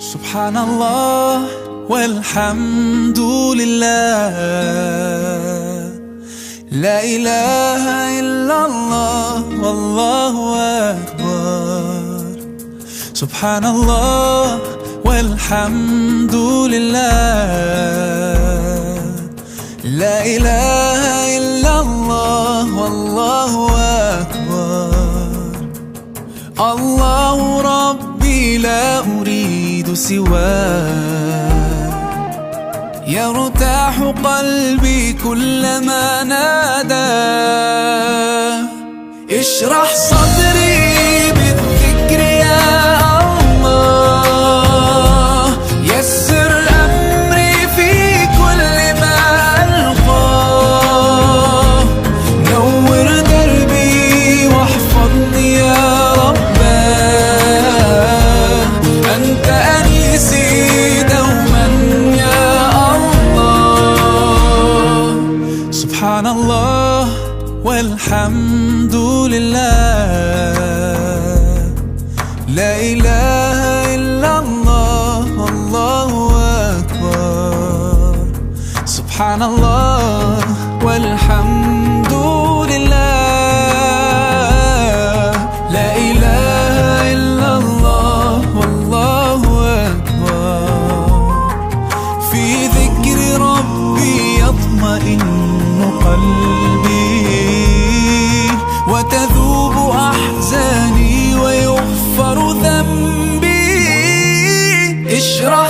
سبحان الله والحمد لله، لا إله إلا الله والله أكبر. سبحان الله والحمد لله، لا إله إلا الله والله أكبر. الله ربي لا أريد سواه، يرتاح قلبي كلما ناداه. اشرح صدري بالذكر يا الله، يسر أمري في كل ما ألقاه. نور دربي واحفظني يا رباه، أنت أنيسي دوما يا الله. سبحان الله والحمد لله، لا إله إلا الله والله أكبر. سبحان الله والحمد لله، لا إله إلا الله والله أكبر. في ذكر ربي يطمئن قلبي، وتذوب أحزاني ويغفر ذنبي. اشرح